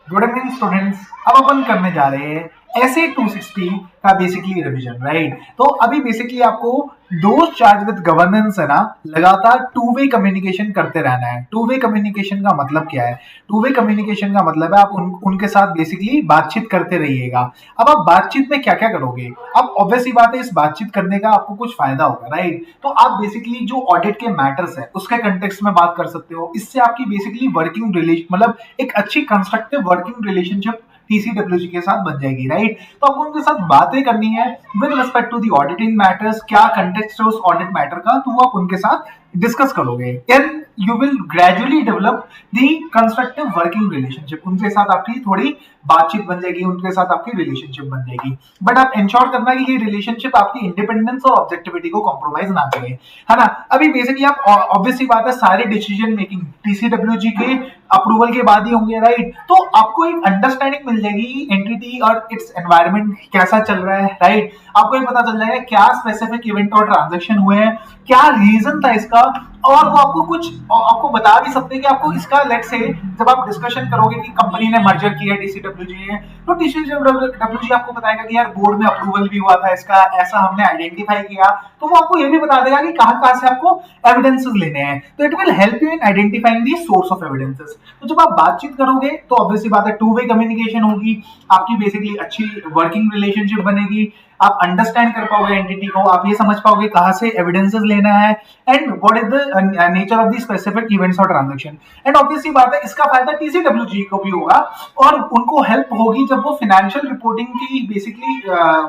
Good evening students. अब अपन करने जा रहे हैं ऐसे 260 का बेसिकली रिवीजन, राइट। तो अभी बेसिकली आपको दो चार्ज विद गवर्नेंस है ना, लगातार टू वे कम्युनिकेशन करते रहना है। टू वे कम्युनिकेशन का मतलब क्या है? टू वे कम्युनिकेशन का मतलब है आप उनके साथ बेसिकली बातचीत करते रहिएगा। अब आप बातचीत में क्या क्या करोगे? अब ऑब्वियसली बात है, इस बातचीत करने का आपको कुछ फायदा होगा, राइट। तो आप बेसिकली जो ऑडिट के मैटर्स है उसके कंटेक्स्ट में बात कर सकते हो। इससे आपकी बेसिकली वर्किंग रिलेशन मतलब एक अच्छी कंस्ट्रक्टिव वर्किंग रिलेशनशिप टीसीडब्ल्यूजी के साथ बन जाएगी, राइट। तो आपको उनके साथ बातें करनी है with respect to the auditing matters. क्या कंटेक्स्ट है उस ऑडिट मैटर का, तो वो आप उनके साथ डिस्कस करोगे। And you will gradually develop the constructive working relationship. उनके साथ आपकी थोड़ी बातचीत बन जाएगी, उनके साथ आपकी रिलेशनशिप बन जाएगी। बट आप इंश्योर करना कि ये रिलेशनशिप आपकी इंडिपेंडेंस और ऑब्जेक्टिविटी को कॉम्प्रोमाइज ना करे, है ना। अभी बेसिकली आप ऑब्वियसली बात है, सारे डिसीजन मेकिंग टीसीडब्ल्यूजी के अप्रूवल के बाद ही होंगे, राइट। तो आपको एक अंडरस्टैंडिंग मिल जाएगी एंटिटी और इट्स एनवायरनमेंट कैसा चल रहा है, राइट। आपको ये पता चल जाएगा क्या स्पेसिफिक इवेंट और ट्रांजेक्शन हुए हैं, क्या रीजन था इसका। और वो आपको कुछ आपको बता भी सकते हैं कि आपको इसका लेट से जब आप डिस्कशन करोगे कि कंपनी ने मर्जर किया टीसीडब्ल्यूजी ने, तो टीसीडब्ल्यूजी आपको बताएगा कि यार बोर्ड में अप्रूवल भी हुआ था इसका, ऐसा हमने आइडेंटिफाई किया। तो वो आपको ये भी बता देगा कि कहां कहां से आपको एविडेंसेस लेने हैं। तो it will help you in identifying the source of evidences. तो जब आप बातचीत करोगे तो ऑब्वियसली बात है टू वे कम्युनिकेशन होगी, आपकी बेसिकली अच्छी वर्किंग रिलेशनशिप बनेगी। आप अंडरस्टैंड कर पाओगे एंटिटी को, आप ये समझ पाओगे कहां से एविडेंसेस लेना है and what is the nature of the specific events और ट्रांजैक्शन। एंड ऑब्वियसली बात है इसका फायदा टीसीडब्ल्यूजी को भी होगा और उनको हेल्प होगी जब वो फाइनेंशियल रिपोर्टिंग की बेसिकली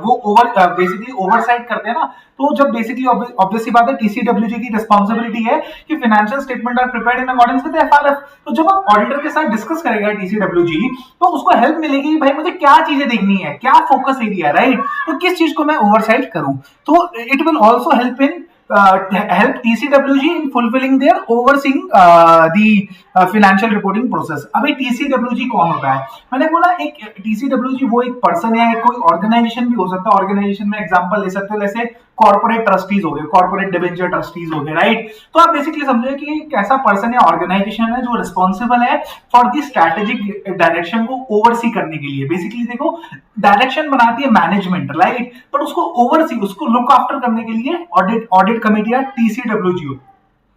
वो बेसिकली ओवरसाइट करते हैं ना। तो जब बेसिकली ऑब्वियसली बात है टीसीडब्ल्यूजी की रिस्पांसिबिलिटी है कि financial statement are prepared in accordance with FRF. तो जब आप ऑडिटर के साथ डिस्कस करेगा टीसीडब्ल्यूजी, तो उसको हेल्प मिलेगी भाई मुझे क्या चीजें देखनी है, क्या फोकस एरिया, राइट। तो किस चीज को मैं ओवरसाइट करूं। तो it will also help in help TCWG in fulfilling their overseeing the financial reporting process। अभी TCWG कौन होता है? मैंने बोला एक TCWG वो एक पर्सन या कोई ऑर्गेनाइजेशन भी हो सकता है। ऑर्गेनाइजेशन में एग्जांपल ले सकते हो, जैसे कॉर्पोरेट ट्रस्टीज हो गए, कॉर्पोरेट डिबेंचर ट्रस्टीज हो गए, राइट। तो आप बेसिकली समझे कि एक ऐसा पर्सन या ऑर्गेनाइजेशन है जो रिस्पॉन्सिबल है फॉर द स्ट्रैटेजिक डायरेक्शन को ओवरसी करने के लिए। बेसिकली देखो, डायरेक्शन बनाती है मैनेजमेंट, राइट, बट उसको ओवरसी, उसको लुक आफ्टर करने के लिए ऑडिट कमेटी या टीसीडब्ल्यूजी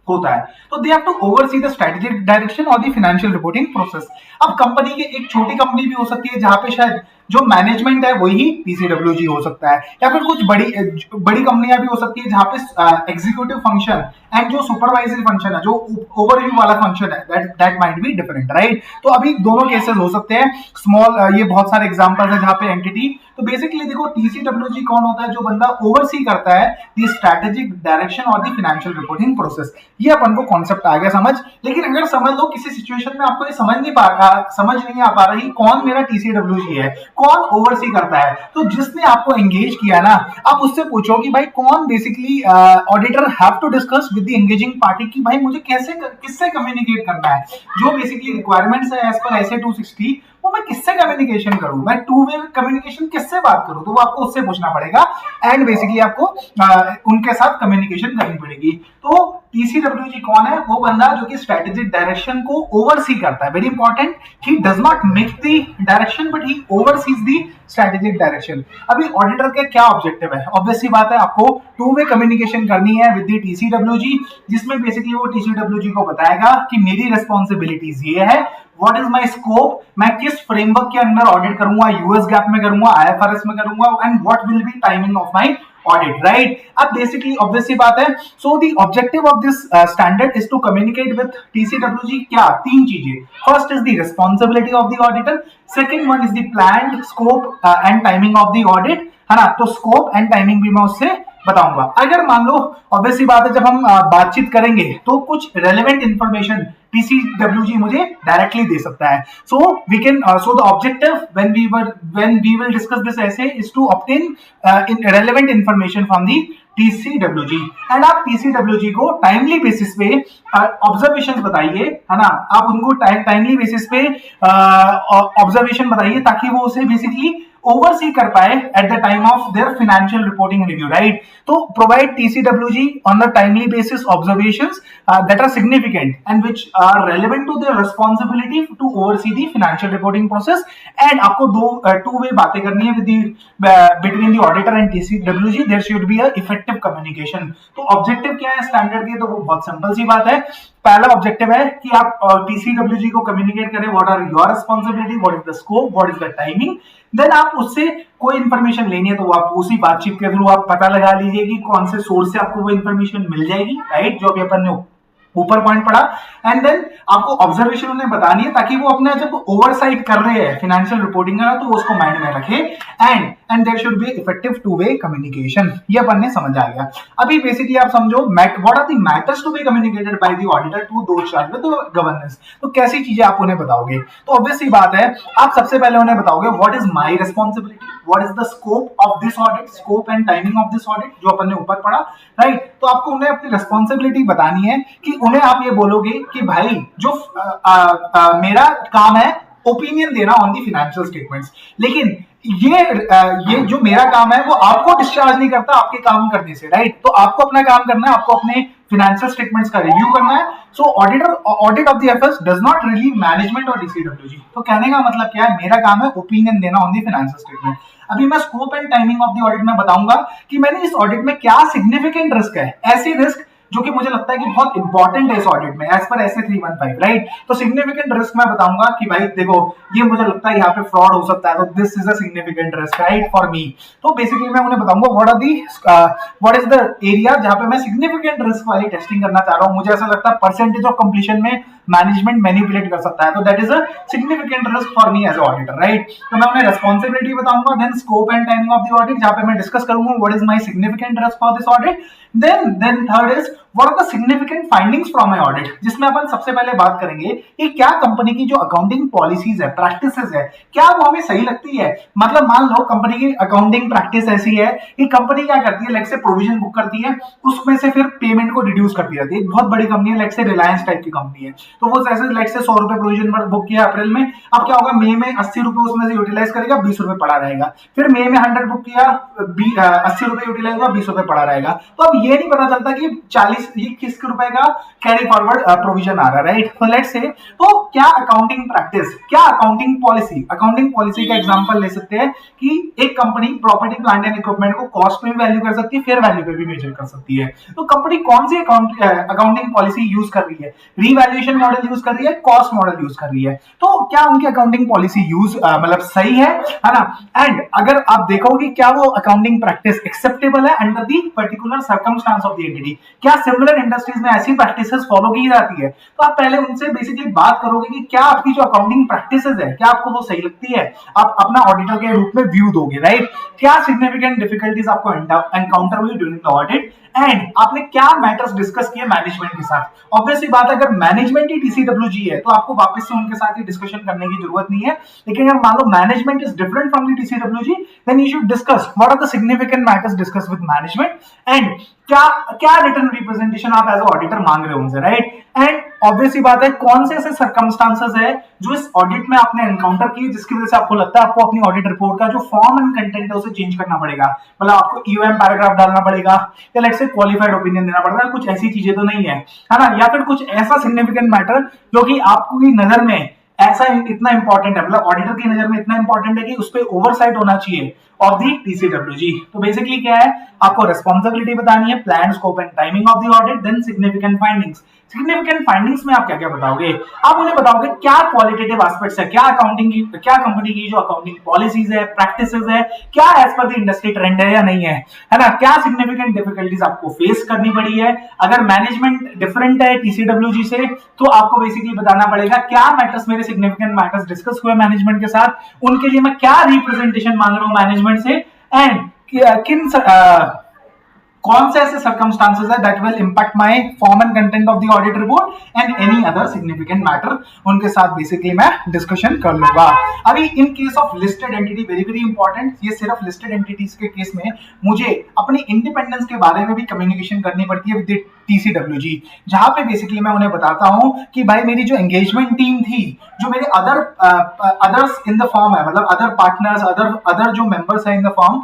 होता है। तो they have to oversee the strategic direction और द फाइनेंशियल रिपोर्टिंग प्रोसेस। अब कंपनी की एक छोटी कंपनी भी हो सकती है जहां पे शायद जो मैनेजमेंट है वही टीसीडब्ल्यूजी हो सकता है, या फिर कुछ बड़ी कंपनियां भी हो सकती है जहां पे एग्जीक्यूटिव फंक्शन एंड जो सुपरवाइजरी फंक्शन है, जो ओवरव्यू वाला फंक्शन है, that might be different, right. तो अभी दोनों केसेस हो सकते हैं। स्मॉल ये बहुत सारे एग्जांपल्स है जहां पे एंटिटी। तो बेसिकली देखो टीसीडब्ल्यूजी कौन होता है? जो बंदा ओवरसी करता है द स्ट्रेटेजिक डायरेक्शन और द फाइनेंशियल रिपोर्टिंग प्रोसेस। ये अपन को कॉन्सेप्ट आ गया समझ। लेकिन अगर समझ लो किसी सिचुएशन में आपको ये समझ नहीं आ पा रही कौन मेरा टीसीडब्ल्यूजी है, कौन ओवरसी करता है, तो जिसने आपको एंगेज किया ना, आप उससे पूछो कि भाई कौन basically auditor have to discuss with the engaging party कि भाई मुझे कैसे किससे कम्युनिकेट करना है। जो बेसिकली रिक्वायरमेंट्स है एज पर ऐसे 260, वो मैं किससे कम्युनिकेशन करूं, मैं टू वे कम्युनिकेशन किससे बात करूं, तो वो आपको उससे पूछना पड़ेगा। एंड बेसिकली आपको उनके साथ कम्युनिकेशन करनी पड़ेगी। तो टीसीडब्ल्यूजी कौन है? वो बंदा जो कि स्ट्रेटेजिक डायरेक्शन को ओवरसी करता है। Very important, he does not make the direction but he overseas the strategic direction. अभी ऑडिटर का क्या ऑब्जेक्टिव है? ऑब्वियसली बात है आपको टू वे कम्युनिकेशन करनी है विद द टीसीडब्ल्यूजी, जिसमें बेसिकली वो टीसीडब्ल्यूजी को बताएगा कि मेरी रिस्पॉन्सिबिलिटीज ये है, व्हाट इज माय स्कोप, मैं किस फ्रेमवर्क के अंदर ऑडिट करूंगा, यूएस गैप में करूंगा, आईएफआरएस में करूंगा, and what will be timing of my audit, right. अब बेसिकली ऑब्वियसली बात है, so the objective of this standard is to communicate with TCWG क्या? तीन चीजें। First is the responsibility of the auditor, second one is the planned scope and timing of the audit, है ना। तो scope and timing भी मैं उससे बताऊंगा। अगर मान लो ऑब्वियसली बात है जब हम बातचीत करेंगे तो कुछ रेलेवेंट इंफॉर्मेशन टीसीडब्ल्यूजी मुझे डायरेक्टली दे सकता है। So we can so the objective when we will discuss this ISA is to obtain in relevant information from the TCWG. And आप टीसीडब्ल्यूजी को टाइमली बेसिस पे ऑब्जर्वेशन बताइए, है ना। आप उनको टाइमली बेसिस पे ऑब्जर्वेशन बताइए ताकि वो उसे बेसिकली ओवरसी कर पाए at the time of their financial reporting review, right. तो provide TCWG on the timely basis observations that are significant and which are relevant to their responsibility to oversee the financial reporting process. And आपको two way बातें करनी है with between the auditor and TCWG, there should be a effective communication. तो objective क्या है standard के, तो वो बहुत सिंपल सी बात है। पहला ऑब्जेक्टिव है कि आप TCWG को कम्युनिकेट करें what are your responsibility, what is the scope, what is the timing. Then आप उससे कोई इंफॉर्मेशन लेनी है तो आप उसी बातचीत के थ्रू आप पता लगा लीजिए कि कौन से सोर्स से आपको वो इंफॉर्मेशन मिल जाएगी, राइट, जो अभी अपन ने ऊपर पॉइंट पढ़ा। एंड देन आपको ऑब्जर्वेशन उन्हें बतानी है ताकि वो अपने जब ओवरसाइट कर रहे हैं फाइनेंशियल रिपोर्टिंग का तो उसको माइंड में रखे। And there should be effective two way communication, ये अपन ने समझ आ गया। अभी बेसिकली आप समझो what are the matters to be communicated by the auditor to those charged with governance. तो कैसी चीजें आप उन्हें बताओगे, तो ऑब्वियस सी बात है आप सबसे पहले उन्हें बताओगे what is my responsibility, what is the scope of this audit, scope and timing of this audit, जो अपन ने ऊपर पढ़ा, राइट। तो आपको उन्हें अपनी रिस्पांसिबिलिटी बतानी है कि उन्हें आप ये बोलोगे कि भाई जो मेरा काम है ओपिनियन देना ऑन दी फाइनेंशियल स्टेटमेंट्स, लेकिन ये जो मेरा काम है वो आपको डिस्चार्ज नहीं करता आपके काम करने से, राइट। तो आपको अपना काम करना है, आपको अपने फाइनेंशियल स्टेटमेंट्स का रिव्यू करना है। So audit of the FS does not relieve management और TCWG। तो कहने का मतलब क्या है, मेरा काम है ओपिनियन देना ऑन दी फाइनेंशियल स्टेटमेंट। अभी मैं scope and timing of the audit में बताऊंगा कि मैंने इस ऑडिट में क्या सिग्निफिकेंट रिस्क है, ऐसी रिस्क जो कि मुझे लगता है कि बहुत इंपॉर्टेंट है इस ऑडिट में एज पर SA 315, राइट। तो सिग्निफिकेंट रिस्क मैं बताऊंगा कि भाई देखो ये मुझे लगता है यहाँ पे फ्रॉड हो सकता है, तो this is a significant risk, right, for me. तो बेसिकली मैं उन्हें बताऊंगा व्हाट इज द एरिया जहां पे मैं सिग्निफिकेंट रिस्क वाली टेस्टिंग करना चाह रहा हूँ। मुझे ऐसा लगता है परसेंटेज ऑफ कंप्लीशन में मैनेजमेंट मैनिपुलेट कर सकता है, तो that is a significant risk for me as a auditor, right. तो मैं उन्हें रिस्पांसिबिलिटी बताऊंगा, then scope and timing of the audit जहां पे मैं डिस्कस करूंगा what is my significant risk for this audit. Then third is what are the significant findings from my audit, जिसमें अपन सबसे पहले बात करेंगे कि क्या कंपनी की जो अकाउंटिंग पॉलिसीज है, प्रैक्टिसेस है, क्या वो हमें सही लगती है। मतलब मान लो कंपनी की अकाउंटिंग प्रैक्टिस ऐसी है कि कंपनी क्या करती है, लाइक से प्रोविजन बुक करती है, उसमें से फिर पेमेंट को रिड्यूस करती रहती है। एक बहुत बड़ी कंपनी है, लाइक से रिलायंस टाइप की कंपनी है, तो वो ऐसे लाइक से 100 रुपए प्रोविजन बुक किया अप्रैल में, अब क्या होगा मई में 80 रुपए उसमें से यूटिलाइज करेगा, 20 रुपए पड़ा रहेगा। फिर मई में 100 बुक किया, 80 रुपए यूटिलाइज हुआ, 20 रुपए पड़ा रहेगा। तो अब ये नहीं पता चलता कि 40 किस रुपए का कैरी फॉरवर्ड प्रोविजन आ रहा है, राइट। तो लेट्स से तो क्या अकाउंटिंग प्रैक्टिस, क्या अकाउंटिंग पॉलिसी का एग्जांपल ले सकते हैं कि एक company property plant and equipment को कॉस्ट में भी वैल्यू कर सकती है, फेयर वैल्यू पे भी मेजर कर सकती है। तो कंपनी कौन सी अकाउंटिंग पॉलिसी यूज कर रही है, रीवैल्यूएशन मॉडल यूज कर रही है, कॉस्ट मॉडल यूज कर रही है। तो क्या उनकी अकाउंटिंग पॉलिसी यूज मतलब सही है ना। एंड अगर आप देखोगे क्या वो अकाउंटिंग प्रैक्टिस एक्सेप्टेबल है under the particular circumstance of the entity, क्या सिमिलर इंडस्ट्रीज में ऐसी प्रैक्टिसेस फॉलो की जाती है। तो आप पहले उनसे बेसिकली बात करोगे कि क्या आपकी जो अकाउंटिंग प्रैक्टिसेस है क्या आपको वो सही लगती है, आप अपना ऑडिटर के रूप में व्यू दोगे, राइट। क्या सिग्निफिकेंट डिफिकल्टीज आपको एनकाउंटर हुई ड्यूरिंग द ऑडिट, एंड आपने क्या मैटर्स डिस्कस किए मैनेजमेंट के साथ। ऑब्वियसली बात है अगर मैनेजमेंट ही TCWG है तो आपको वापस से उनके साथ ही डिस्कशन करने की जरूरत नहीं है, लेकिन अगर मान लो management is different from the TCWG then you should discuss what are the significant matters discuss with management, and क्या रिटर्न रिप्रेजेंटेशन आप एज ऑडिटर मांग रहे हो उनसे, राइट। एंड ऑब्वियसली बात है कौन से ऐसे सर्कमस्टांसेस है जो इस ऑडिट में आपने एनकाउंटर किए जिसकी वजह से आपको लगता है आपको अपनी ऑडिट रिपोर्ट का जो फॉर्म एंड कंटेंट है उसे चेंज करना पड़ेगा, मतलब आपको EOM पैराग्राफ डालना पड़ेगा या लेट्स से क्वालिफाइड ओपिनियन देना पड़ेगा, कुछ ऐसी चीजें तो नहीं है ना, या फिर कुछ ऐसा सिग्निफिकेंट मैटर जो कि आपको की नजर में ऐसा इतना इंपॉर्टेंट है, मतलब ऑडिटर की नजर में इतना इंपॉर्टेंट है कि उस पर ओवरसाइट होना चाहिए ऑफ दी TCWG। तो बेसिकली क्या है, आपको रिस्पांसिबिलिटी बतानी है, plan, scope and timing of the audit, then significant findings. Significant findings में आप क्या क्या बताओगे, आप उन्हें बताओगे क्या क्वालिटेटिव एस्पेक्ट्स है, क्या कंपनी की जो अकाउंटिंग पॉलिसीज है, प्रैक्टिसेस है, क्या as per the industry trend है या नहीं है ना। क्या सिग्निफिकेंट डिफिकल्टीज आपको फेस करनी पड़ी है, अगर मैनेजमेंट डिफरेंट है TCWG से तो आपको बेसिकली बताना पड़ेगा क्या मैटर्स, मेरे सिग्निफिकेंट मैटर्स डिस्कस हुए मैनेजमेंट के साथ, उनके लिए मैं क्या रिप्रेजेंटेशन मांग रहा हूं मैनेजमेंट से, एंड कौन से ऐसे सर्कमस्टांसेस है that will impact my form and content of the audit report and any other significant matter, उनके साथ बेसिकली मैं डिस्कशन कर लूंगा। अभी in case of listed entity very very important, ये सिर्फ लिस्टेड एंटिटीज के केस में मुझे अपनी इंडिपेंडेंस के बारे में भी कम्युनिकेशन करनी पड़ती है विद TCWG, जहां पे बेसिकली मैं उन्हें बताता हूं कि भाई मेरी जो एंगेजमेंट टीम थी, जो मेरे अदर्स इन द फॉर्म है, मतलब अदर पार्टनर्स, अदर जो मेंबर्स हैं इन द फॉर्म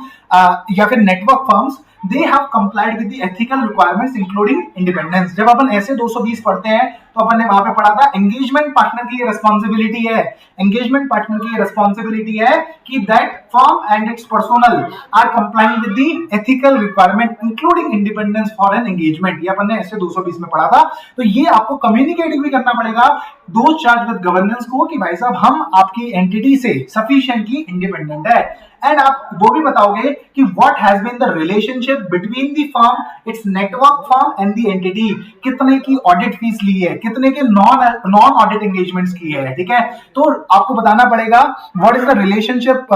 या फिर network firms, they have complied with the ethical requirements including independence। जब अपन ऐसे 220 पढ़ते हैं तो अपन ने वहां पे पढ़ा था एंगेजमेंट पार्टनर की ये रिस्पॉन्सिबिलिटी है, एंगेजमेंट पार्टनर की ये रिस्पॉन्सिबिलिटी है कि that firm and its personnel are complying with the ethical requirement including independence for an engagement. ये अपन ने ऐसे 220 में पढ़ा था। तो ये आपको कम्युनिकेट भी करना पड़ेगा दो चार्ज विद गवर्नेंस को कि भाई साहब हम आपकी एंटिटी से सफिशिएंटली इंडिपेंडेंट है। एंड आप वो भी बताओगे कि what has been the relationship between the firm, its network firm and the entity, कितने की ऑडिट फीस ली है, कितने के नॉन ऑडिट एंगेजमेंट्स की है, ठीक है। तो आपको बताना पड़ेगा what is the relationship,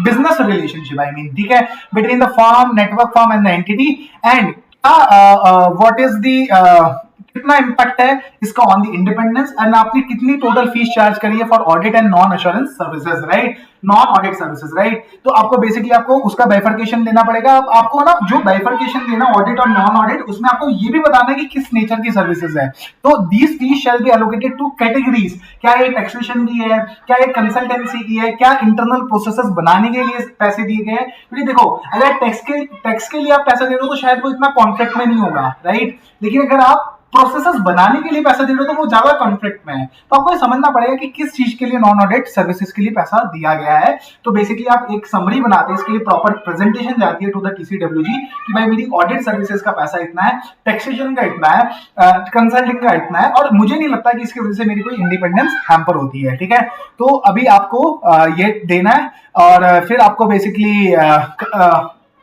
business relationship I mean, ठीक है, between the firm, network firm and the entity, and what is the कितना इंपैक्ट है इसका ऑन द इंडिपेंडेंस, एंड आपने कितनी टोटल फीस चार्ज करी है for audit and non assurance services, right, non audit services, right. तो आपको basically आपको उसका बाइफर्केशन देना पड़ेगा। आपको ना जो बाइफर्केशन देना ऑडिट और नॉन ऑडिट, उसमें आपको ये भी बताना है कि किस नेचर की सर्विसेज है। तो these fees shall be allocated two categories, क्या ये टैक्सेशन की है, क्या ये कंसल्टेंसी की है, क्या इंटरनल प्रोसेसेस बनाने के लिए पैसे दिए गए हैं। क्योंकि देखो अगर टैक्स के लिए आप पैसा दे रहे हो तो शायद वो इतना कॉन्फ्लिक्ट में नहीं होगा, राइट, लेकिन अगर आप प्रोसेसेस बनाने के लिए पैसा दे रहे हो तो वो ज्यादा कॉन्फ्लिक्ट में है। तो आपको ये समझना पड़ेगा कि किस चीज के लिए नॉन ऑडिट सर्विसेज के लिए पैसा दिया गया है। तो बेसिकली आप एक समरी बनाते हैं, इसके लिए प्रॉपर प्रेजेंटेशन जाती है टू द TCWG कि भाई मेरी ऑडिट सर्विसेज का पैसा इतना है, टैक्सेशन का इतना है, कंसल्टिंग का इतना है, और मुझे नहीं लगता कि इसकी वजह से मेरी कोई इंडिपेंडेंस हैम्पर होती है, ठीक है। तो अभी आपको ये देना है, और फिर आपको बेसिकली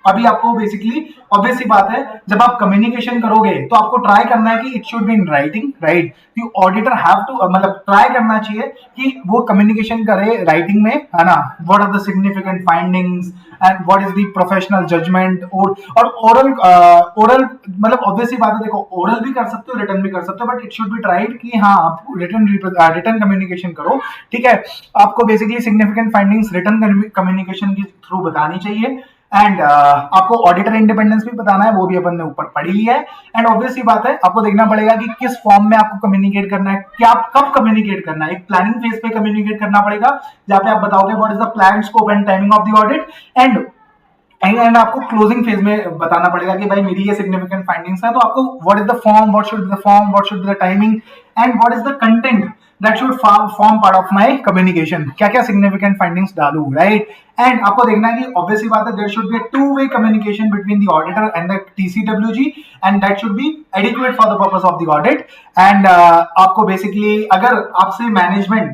अभी आपको बेसिकली ऑब्वियस सी बात है, जब आप कम्युनिकेशन करोगे तो आपको ट्राई करना है कि it should be in writing, right. The auditor have to, मतलब ट्राई करना चाहिए कि वो कम्युनिकेशन करे राइटिंग में, है ना, what are the significant findings and what is the professional judgement. और ओरल मतलब ऑब्वियस सी बात है, देखो ओरल भी कर सकते हो, रिटर्न भी कर सकते हो, but it should B tried कि हाँ आप रिटर्न कम्युनिकेशन करो, ठीक है। आपको basically significant findings return communication के थ्रू बतानी चाहिए, एंड आपको ऑडिटर इंडिपेंडेंस भी बताना है, वो भी अपन ने ऊपर पढ़ी लिया है। एंड ऑब्वियस सी बात है, आपको देखना पड़ेगा कि किस फॉर्म में आपको कम्युनिकेट करना है, क्या कब कम्युनिकेट करना है। एक प्लानिंग फेज पे कम्युनिकेट करना पड़ेगा, जहाँ पे आप बताओगे what is the plan, scope and timing of the audit, and आपको क्लोजिंग फेज में बताना पड़ेगा कि भाई मेरी ये सिग्निफिकेंट फाइंडिंग्स है। तो आपको what is the form, what should be the form, what should be the timing, and what is the content that should form part of my communication, क्या क्या significant findings डालूं, right। एंड आपको देखना है कि ऑब्वियसली बात है, there should be a two-way communication between the auditor and the TCWG, and that should be adequate for the purpose of the audit। And आपको बेसिकली अगर आपसे मैनेजमेंट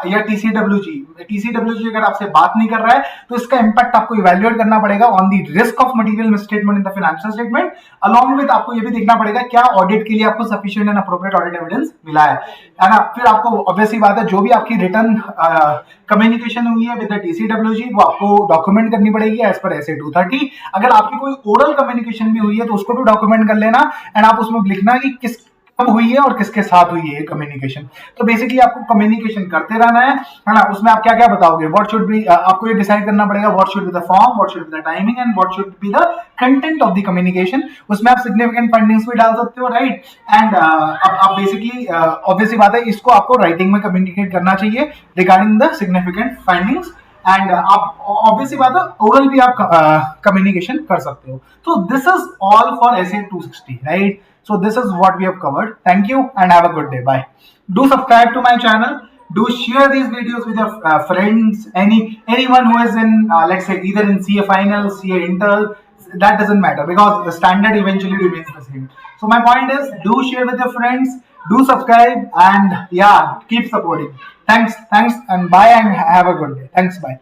या TCWG अगर आपसे बात नहीं कर रहा है तो इसका इम्पैक्ट आपको इवेल्युएट करना पड़ेगा on the risk of material misstatement in the financial statement. Along with आपको ये भी देखना पड़ेगा क्या ऑडिट के लिए आपको sufficient and appropriate audit evidence मिला है ना। फिर आपको ऑब्वियसली बात है, जो भी आपकी रिटर्न कम्युनिकेशन हुई है विद द TCWG वो आपको डॉक्यूमेंट करनी पड़ेगी एज पर SA 230। अगर आपकी कोई ओरल कम्युनिकेशन भी हुई है तो उसको भी डॉक्यूमेंट कर लेना, एंड आप उसमें लिखना कि किस कब हुई है और किसके साथ हुई है कम्युनिकेशन। तो बेसिकली आपको कम्युनिकेशन करते रहना है ना। उसमें आप क्या क्या बताओगे, व्हाट शुड बी, आपको ये डिसाइड करना पड़ेगा what should be the form, what should be the timing, and what should be the content of the communication. उसमें आप सिग्निफिकेंट फाइंडिंग्स भी डाल सकते हो, राइट। एंड आप बेसिकली ऑब्वियसली बात है, इसको आपको राइटिंग में कम्युनिकेट करना चाहिए regarding the significant findings, and आप ऑब्वियसली बात है ओरल भी आप कम्युनिकेशन कर सकते हो। तो this is all for SA 260, right. So this is what we have covered. Thank you and have a good day. Bye. Do subscribe to my channel. Do share these videos with your friends. Anyone who is in let's say either in CA Final, CA Inter, that doesn't matter because the standard eventually remains the same. So my point is, do share with your friends. Do subscribe and yeah, keep supporting. Thanks and bye and have a good day. Thanks, bye.